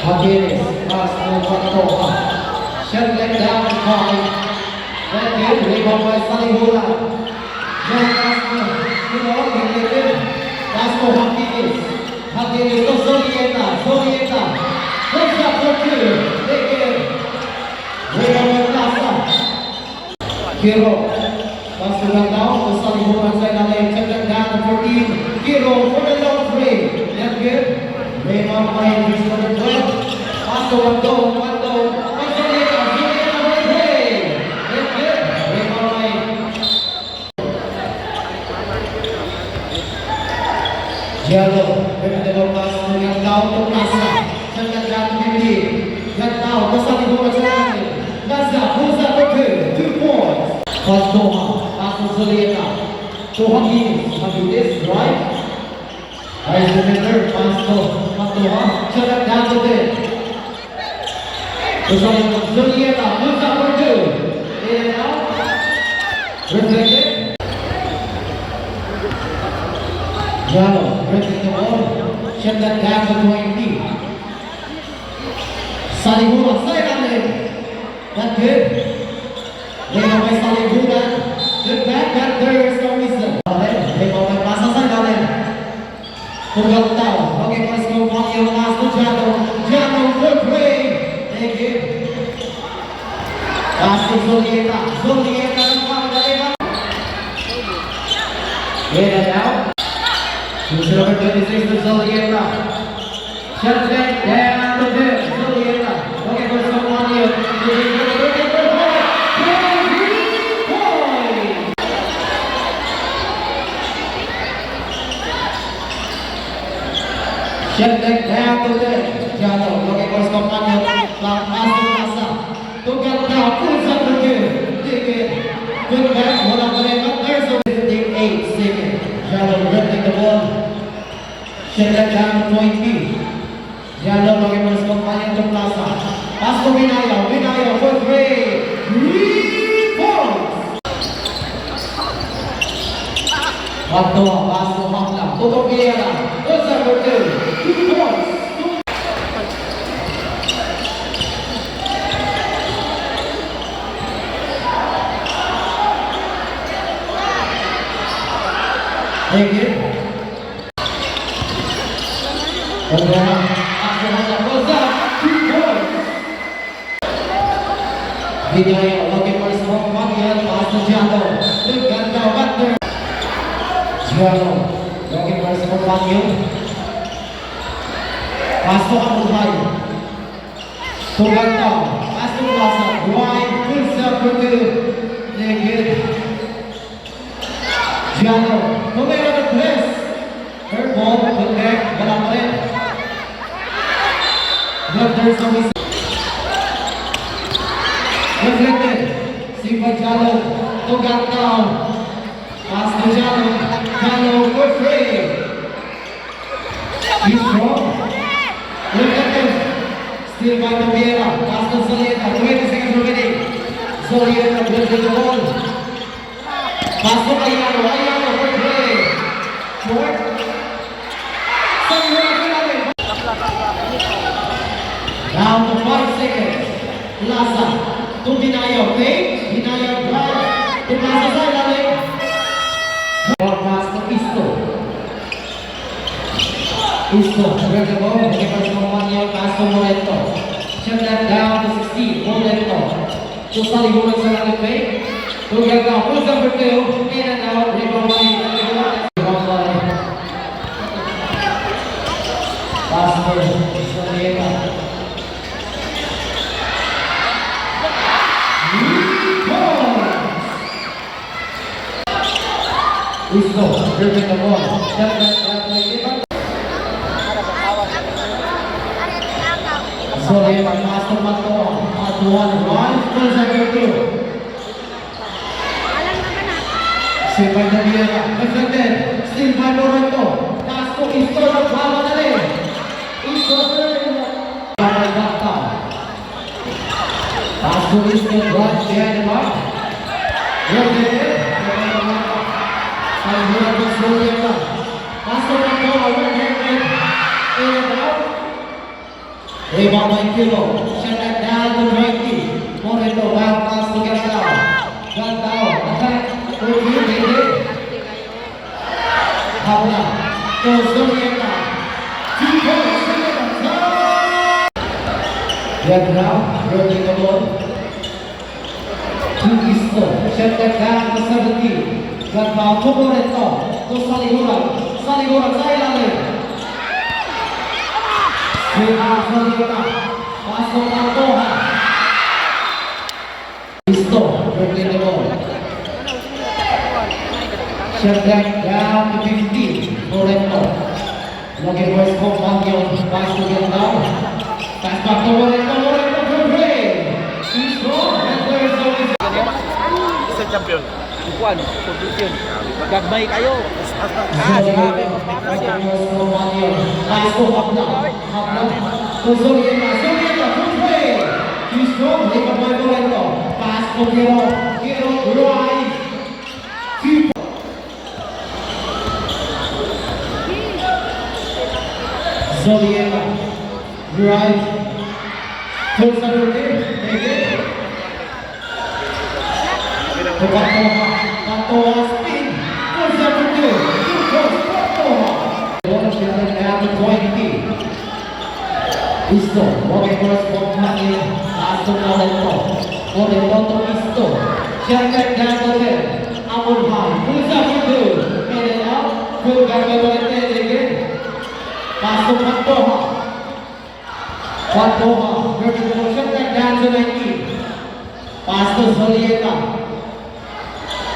Martinez, pass to Pantoja. Shot let down and five. That game, rebound by Salihula. John Castro, pass to Martinez. Martinez to Zolieta. Good shot for two. Big game. Rebound by Plaza. Kiro, pass to down to Salihula side of the lane. Check that down to 14. Kiro for the long three. That game. Rebound by Christopher 12. Pass to Wando. Zolieta for three. That game. Rebound by Giallo. Bring the ball pass to Gandao to Plaza. Check that down to Bibili. Gandao to Salihula side of the lane. Plaza pulls up for 2 points. Pantoja, pass to Zolieta. To Martinez, right? Vice defender, pass to Pantoja. Shut that down to them. To Zolieta, pulls up for 2. In and out. Reflected. Giallo, breaking the ball. Shut that down to 20. Salihula, side on them. That's good. Rebound by Salihula. Good back, there is no reason. Rebound by Plaza side on them. Gandao. Okay, let's go. Ponyo pass to Giallo for three. Thank you. Pass to Zolieta. In and out. Choose number 26 to Zolieta. Shot back down to them. Zolieta. Okay, let's go. Ponyo. Shut that down to them. Giallo, looking for his companion. Pass to Plaza. To Gandao, pulls up the game. Dig it. Good back, wala pa rin. But there's a 58 seconds. Giallo lifting the ball. Shut that down to 20. Giallo looking for his companion to Plaza. Pass to Minayo for 3 points. Pantoja, pass to Makla. To Togiera. Goes up for 2 points. Thank you. Pantoja, pass to Makla. Goes up 2 points. Minayo looking for his companion. Pass to Giallo. To Gandao, Butler. Giallo, looking for his companion. Pass to Abuhay. To Gandao. Pass to Plaza. Wide. Pulls up for 2. Thank you. Giallo. Tumira the press. Third ball. Good back. Wala pa rin. But there's no miss. Reflected. Sipa Giallo. To Gandao. Pass to Giallo for 3. He's strong. Look at this. Still by Togiera. Pass to Zolieta. 20 seconds remaining. Zolieta lifting the ball. Pass to Ayano for 3. Short. Down to 5 seconds. Plaza to Minayo. Minayo drive. To Plaza side of it. Pass to Isto, grab the ball, give us Monyo, pass to Moleto. Shut that down to 16, Moleto. To Salihula sa lagi play. To Gandao, pulls up for 2, in and out, rebound by pass to Zolieta. Isto, dribbling the ball. Shut that down to 11. Zolieta, pass to Pantoja. Pass to 1, pulls up for 2. Still by Togiera. Deflected. Still by Moreto. Pass to Isto. Nagbawa na rin. Isto. Pass to Isto. Drive behind the mark. Reflected. Salihula to Zolieta. Pass to Pantoja. In and out. Rebound by Kilo. Shut that down to 20. Moreno, wild pass to get down. Got down. Attack. Review, David. Habla. Goes Zolieta. 2 points. Get down. Early the ball. To Isto. Shut that down to 17. Got down to Moreno. To Saligura. Saligura, Sailale. Pasok ang Toha. Isto, breaking the ball. Shut that down to 15. Moreno. Looking for his companion. Pass to get down. Pass back to Moreno. Moreno for play. Isto, and there's always Isa champion. Kuan, competition. Gagmay kayo. Pass to Habla. Habla. To Zolieta. Zolieta for play. Isto, take up by Moreno. Pass to Giro. Giro, right. Zolieta, right, full circle, take it. To Pantoja, spin, full circle, 2 goes, Pantoja. One shot down to 20. Isto, walking for his companion, pass to Moreno. Moreno to Isto, shot back down to 10. Amon high, full circle, 2. And then up, full back by Moreno again. Pass to Pantoja. Pantoja, vertical motion, that down to 19. Pass to Zolieta.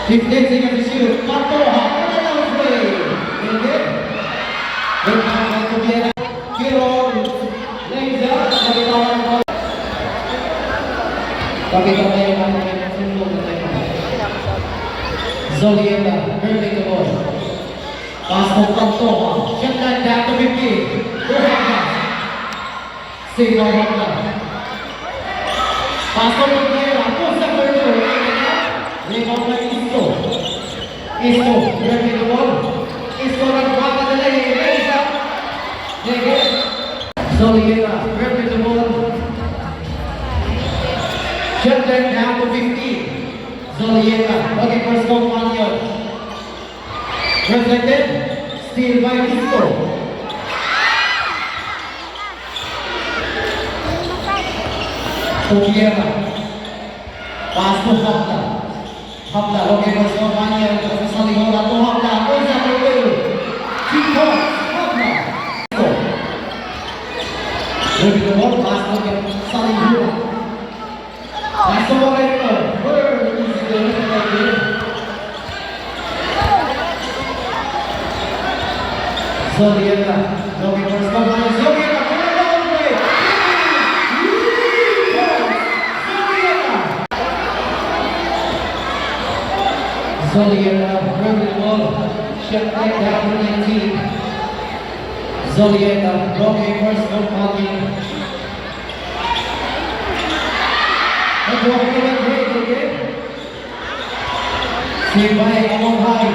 15 seconds to shoot. Pantoja, another play. And then back to Viera. Kiro, lays up, nabitawan ko. Pakita tayo ng sulong na tayo. Zolieta, vertical ball. Pass to Pantoja. Shut that down to 15. Berhaka. Signal Habla. Pass to Montero. Push up for 2. Rebound by Isto. Isto. Ready the ball. Isto nagbaka na lang. Raise up. Take it. Zolieta. Ready the ball. Shut that down to 15. Zolieta. Looking for his companion. Reflected, steal by Isto. Tobiera. Pass to Habla. Habla, looking for his companion. Saligura to Habla. Goes up the way. 2 points. Habla. Ready the ball. Pass to Saligura. Pass to Moreno. Where is the Zolieta, looking for his companion. Zolieta, put it all the way. Zolieta. Zolieta, bring the ball. Shut that down to 19. Zolieta, looking for his companion. Let's walk to the break again. Save by Amon High.